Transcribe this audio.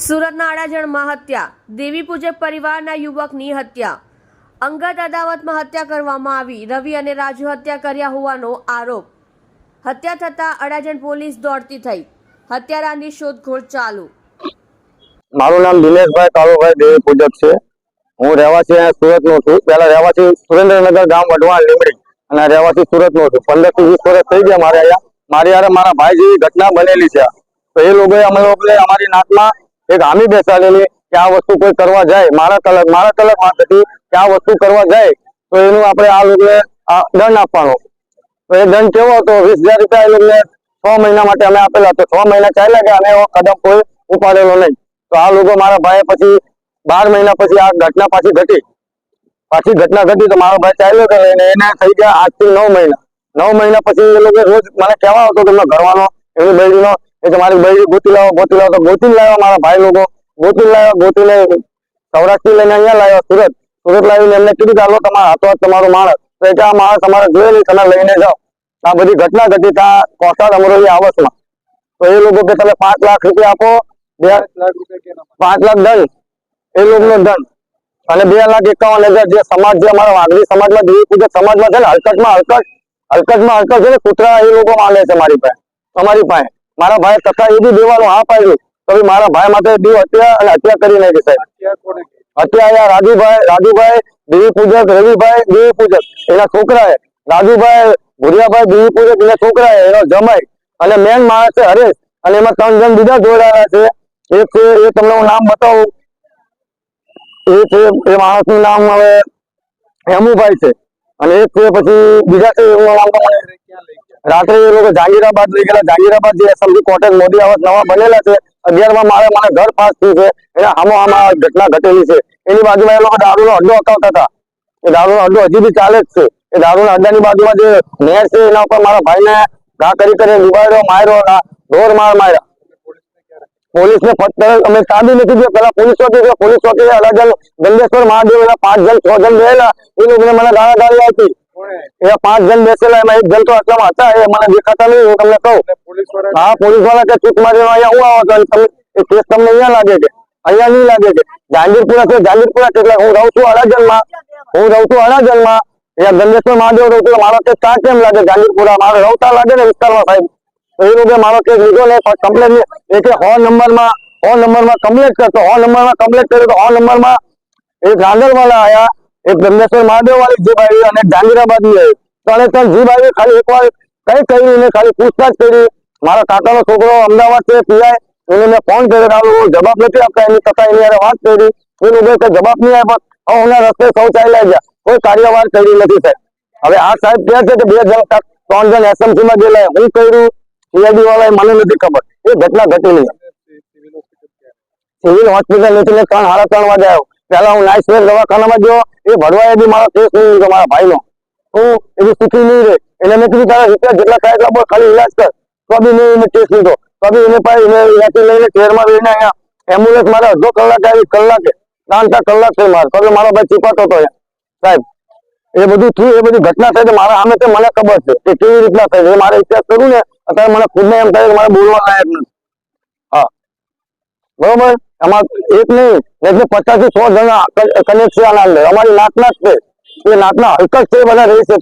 સુરતના અડાજણમાં હત્યા, દેવી પૂજક પરિવારના યુવકની હત્યા, અંગત અદાવતમાં હત્યા કરવામાં આવી, રવિ અને રાજુ હત્યા કર્યા હોવાનો આરોપ। હત્યા થતા અડાજણ પોલીસ દોડતી થઈ, હત્યારાની શોધખોળ ચાલુ। મારું નામ દિનેશભાઈ કાળુભાઈ દેવી પૂજક છે। હું રહેવાસી સુરતનો છું। પહેલા રહેવાસી સુરેન્દ્રનગર ગામ વઢવાણ લીમડી અને રહેવાસી સુરતનો છું। 15 થી 20 વર્ષ થઈ ગયા મારે અહીંયા। મારી યારે મારા ભાઈ જેવી ઘટના બનેલી છે। તો એ લોકોએ અમે લોકોએ અમારી નાકમાં એક હામી બેસાડેલી કે આ વસ્તુ કોઈ કરવા જાય, મારા તલક વાત હતી કે આ વસ્તુ કરવા જાય તો એનું આપણે આ લોકોએ દંડ આપવાનો। તો એ દંડ કેવો હતો? 20,000 રૂપિયા એ લોકોને 6 મહિના માટે અમે આપેલા। તો 6 મહિના ચાલ્યા ગયા અને એવો કદમ કોઈ ઉપાડેલો નહીં। તો આ લોકો મારા ભાઈ પછી 12 મહિના પછી આ ઘટના પાછી ઘટી તો મારો ભાઈ ચાલ્યો ગયો અને એને થઈ ગયા 8 થી 9 મહિના। 9 મહિના પછી એ લોકો રોજ મને કહેવા આવતો કે ઘરવાનો એની બૈરીનો એ તમારી બૈરી ગોતી લાવો તો ગોતી લાવ્યા મારા ભાઈ લોકો। ગોતીને સૌરાષ્ટ્ર લઈને અહીંયા લાવ્યા સુરત લાવીને એમને કીધું કે હાલો તમારા હાથો તમારો માણસ, તો એ કે આ માણસ તમારે જોઈએ નહીં, તમે લઈને જાઓ। આ બધી ઘટના ઘટી ત્યાં કોસાડ અમરોલી આવસમાં। તો એ લોકો કે તમે 5 લાખ રૂપિયા આપો, 5 લાખ દંડ એ લોકોનો દંડ અને 2,51,000 જે સમાજ જે અમારા વાઘરી સમાજમાં દેવી પૂજક સમાજમાં છે ને હલકટમાં છે ને કૂતરા એ લોકો માંગે છે અમારી પાસે। મારા ભાઈ તથા એ બી દેવાનું હા પાડ્યું તો મારા ભાઈ માટે દીવ હત્યા અને હત્યા કરી નાખી સાહેબ। હત્યા રાજુભાઈ દેવી પૂજક, રવિભાઈ દેવી પૂજક એના છોકરા, રાજુભાઈ ભુરિયાભાઈ દેવી પૂજક એના છોકરા, એનો જમાઈ અને મેન માણસ છે હરેશ અને એમાં 3 જણ બીજા જોડાયેલા છે। એક છે એ તમને હું નામ બતાવું, એ માણસનું નામ હવે હેમુભાઈ છે અને એક છે પછી બીજા છે એનું નામ રાત્રે એ લોકો જાગીરાબાદ લઈ ગયેલા। જાગીરાબાદ જે એસએમસી કોટેજ મોદી આવાસ નવા બનેલા છે 11માં મને ઘર પાસ થયું છે, એના આમાં ઘટના ઘટેલી છે। એની બાજુમાં એ લોકો દારૂનો અડ્ડો હકાવતા હતા। એ દારૂનો અડ્ડો હજી બી ચાલે જ છે। એ દારૂના અડ્ડાની બાજુમાં જે નહેર છે એના ઉપર મારા ભાઈને ઘા કરી ડુબાડ્યો, માર્યો, ઢોર માર્યા। પોલીસને અમે કાઢી નથી ગયો, પેલા પોલીસ ચોકી અડાજણ ગંગેશ્વર મહાદેવ એના 5 જણ 6 જણ બેઠેલા એ લોકોને મને ગાળાગાળી આપી। એ 5 જણ બેસેલા એમાં એક જણ તો આટલામાં હતા, એ મને દેખાતા નહીં, હું તમને કહું। હા, પોલીસ વાળા કે ચૂક મારી અહીંયા હું આવો છો, એ કેસ તમને અહીંયા લાગે કે અહીંયા નહીં લાગે કે જાંગીરપુરા છે, જાંગીરપુરા એટલે હું રહું છું અડાજણમાં અહીંયા ગંગેશ્વર મહાદેવ રહું છું, મારો કેસ ક્યાં કેમ લાગે જાંગીરપુરા? મારે રવતા લાગે ને વિસ્તારમાં સાહેબ। તો એ લોકો મારો કેસ લીધો ને કમ્પ્લેન એ કે 100 નંબરમાં કમ્પ્લેટ કરતો, 100 નંબરમાં કમ્પ્લેટ કર્યો તો 100 નંબરમાં એક રાંદલવાળા આવ્યા, એક ગંગેશ્વર મહાદેવ વાળી જીપ આવી અને જાંગીરાબાદ ની આવી। ત્રણે જીપ આવી, ખાલી એકવાર કઈ કર્યું ને ખાલી પૂછતાછ કરી। મારા કાકાનો છોકરો અમદાવાદ છે પીઆઈ, એને મેં ફોન કર્યો, જવાબ નથી આપતા, એની તથા એની યારે વાત કરી, એ લોકો જવાબ નહીં આપ્યો। હવે રસ્તે સૌ ચાલ્યા ગયા, કોઈ કાર્યવાહી કરી નથી સાહેબ। હવે આ સાહેબ કહે છે કે 2 જણ 3 જણ એસએમસી માં ગયેલા, હું કર્યું સીઆઈડી વાળા મને નથી ખબર। એ ઘટના ઘટેલી સિવિલ હોસ્પિટલ નથી ને 3:30 વાગે આવ્યો। પેલા હું નાઇસવેર દવાખાનામાં ગયો, એ ભરવાએ બી મારો કેસ નહીં લીધો મારા ભાઈનો। હું એવી સુખી નહીં રહે, એને મેં કીધું તારા રૂપિયા જેટલા થાય એટલા બોલ, ખાલી ઇલાજ કર, તો બી નહીં એને કેસ લીધો। તો બી એને પાસે ત્યાંથી લઈને શહેરમાં રહીને અહીંયા એમ્બ્યુલન્સ મારે અડધો કલાક આવી, કલાકે 3-4 કલાક થઈ મારે, તો મારો ભાઈ ચીપાતો હતો સાહેબ। એ બધું થયું, એ બધી ઘટના થઈ મારા સામે તો મને ખબર છે કે કેવી રીતના થઈ, મારે ઇતિહાસ કરું ને અત્યારે મને ખુદને એમ થાય કે મારે બોલવા લાયક નથી। હા બરોબર, એમાં એક નહીં એટલે 50 થી 100 જણા કનેક્શન અમારી નાતના જ છે, એ નાતના હલકત છે, બધા રહી છે।